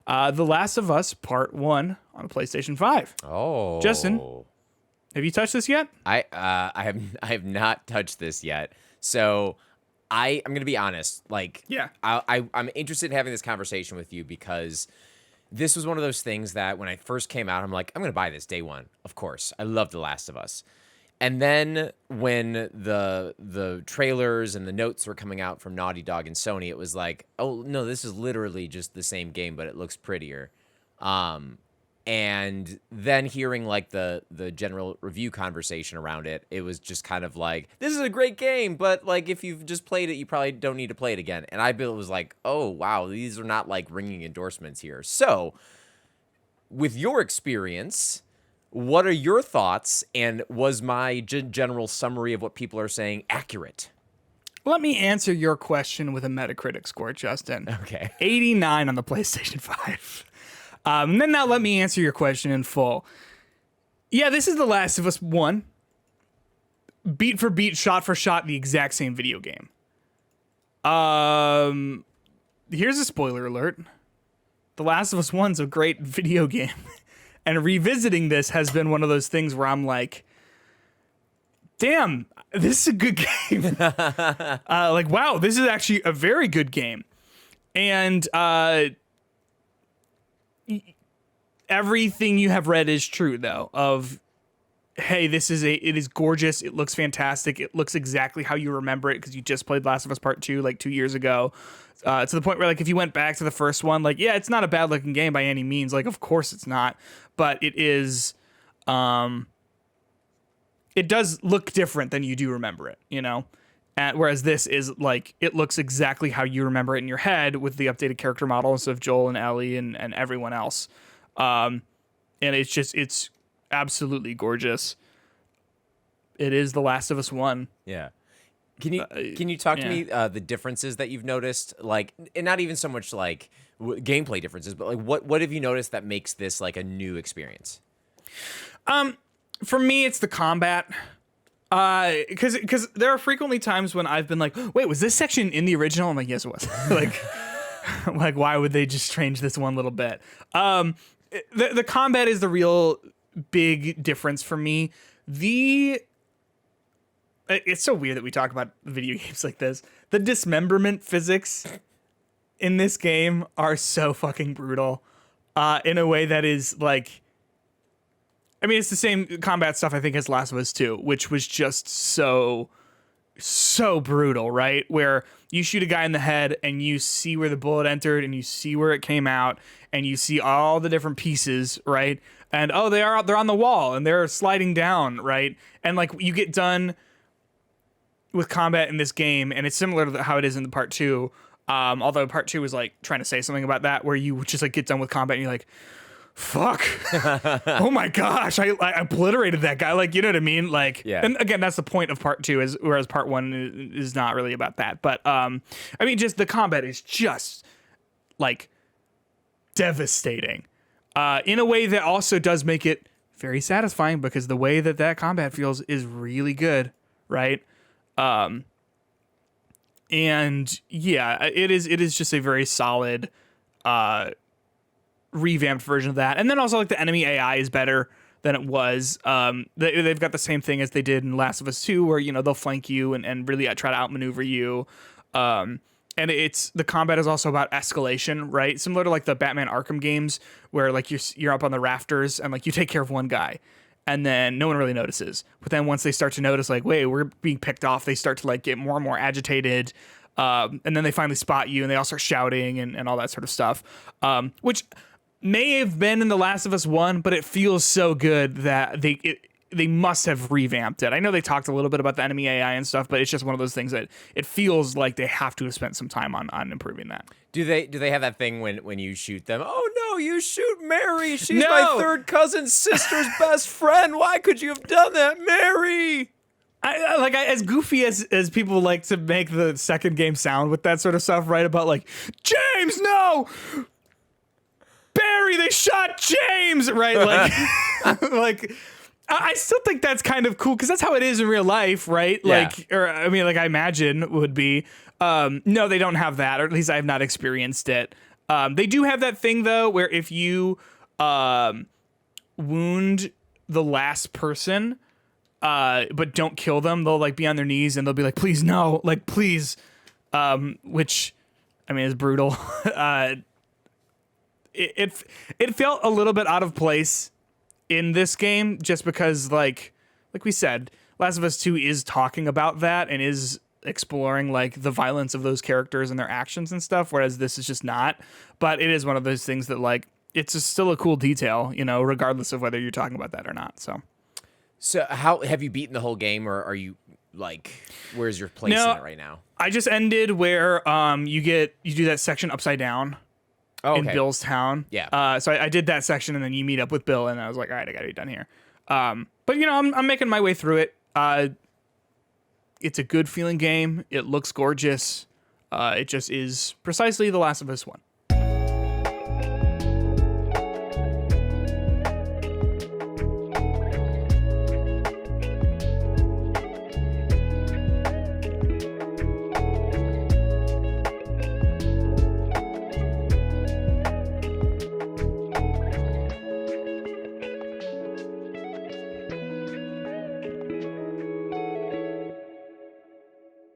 The Last of Us Part 1 on the PlayStation 5. Oh. Justin, have you touched this yet? I have not touched this yet. So I'm going to be honest. Like, Yeah. I'm interested in having this conversation with you because this was one of those things that when I first came out, I'm like, I'm going to buy this day one. Of course. I love The Last of Us. And then when the trailers and the notes were coming out from Naughty Dog and Sony, it was like, oh, no, this is literally just the same game, but it looks prettier. And then hearing like the general review conversation around it, it was just kind of like, this is a great game, but like if you've just played it, you probably don't need to play it again. And I was like, oh, wow, these are not like ringing endorsements here. So with your experience, what are your thoughts? And was my general summary of what people are saying accurate? Let me answer your question with a Metacritic score, Justin. Okay. 89 on the PlayStation 5. And then now let me answer your question in full. Yeah, this is The Last of Us 1. Beat for beat, shot for shot, the exact same video game. Here's a spoiler alert. The Last of Us 1's a great video game. And revisiting this has been one of those things where I'm like, damn, this is a good game. Like, wow, this is actually a very good game. And everything you have read is true, though, of, hey, it is gorgeous. It looks fantastic. It looks exactly how you remember it because you just played Last of Us Part 2 like 2 years ago. To the point where, like, if you went back to the first one, like, yeah, it's not a bad looking game by any means. Like, of course it's not. But it is, it does look different than you do remember it, you know? Whereas this is, like, it looks exactly how you remember it in your head with the updated character models of Joel and Ellie and everyone else. And it's absolutely gorgeous. It is The Last of Us 1. Yeah. Can you talk to me the differences that you've noticed, like, and not even so much like gameplay differences, but like what have you noticed that makes this like a new experience? For me, it's the combat. Because there are frequently times when I've been like, wait, was this section in the original? I'm like, yes, it was. like, why would they just change this one little bit? The combat is the real big difference for me. It's so weird that we talk about video games like this. The dismemberment physics in this game are so fucking brutal, in a way that is like, I mean, it's the same combat stuff I think as Last of Us 2, which was just so brutal, right? Where you shoot a guy in the head and you see where the bullet entered and you see where it came out and you see all the different pieces, right? And they're on the wall and they're sliding down, right? And like you get done with combat in this game, and it's similar to how it is in the Part 2. Although Part 2 was like trying to say something about that, where you just like get done with combat and you're like, fuck. Oh my gosh, I obliterated that guy. Like, you know what I mean? Like, yeah. And again, that's the point of Part 2, whereas Part 1 is not really about that. But I mean, just the combat is just like devastating in a way that also does make it very satisfying, because the way that combat feels is really good, right? And yeah, it is just a very solid revamped version of that. And then also like the enemy AI is better than it was. They've got the same thing as they did in Last of Us 2, where, you know, they'll flank you and really try to outmaneuver you. And the combat is also about escalation, right? Similar to like the Batman Arkham games, where like you're up on the rafters and like you take care of one guy and then no one really notices. But then once they start to notice, like, wait, we're being picked off, they start to like get more and more agitated. And then they finally spot you and they all start shouting and all that sort of stuff, which may have been in The Last of Us 1, but it feels so good that they must have revamped it. I know they talked a little bit about the enemy AI and stuff, but it's just one of those things that it feels like they have to have spent some time on improving that. Do they have that thing when you shoot them? Oh no, you shoot Mary. She's my third cousin's sister's best friend. Why could you have done that, Mary? As goofy as people like to make the second game sound with that sort of stuff, right? About like, James, no! Barry, they shot James, right? Like, like, I still think that's kind of cool because that's how it is in real life, right? Yeah. Like, or I mean, like I imagine would be. No, they don't have that, or at least I have not experienced it. They do have that thing though, where if you wound the last person, but don't kill them, they'll like be on their knees and they'll be like, please no, like please, which I mean is brutal. It felt a little bit out of place in this game just because like we said, Last of Us 2 is talking about that and is exploring like the violence of those characters and their actions and stuff, whereas this is just not. But it is one of those things that like it's just still a cool detail, you know, regardless of whether you're talking about that or not. So how have you beaten the whole game, or are you like, where's your place in it right now? I just ended where you do that section upside down in Bill's town. Yeah. So I did that section, and then you meet up with Bill, and I was like, all right, I gotta be done here. But you know, I'm making my way through it. It's a good feeling game. It looks gorgeous. It just is precisely The Last of Us 1.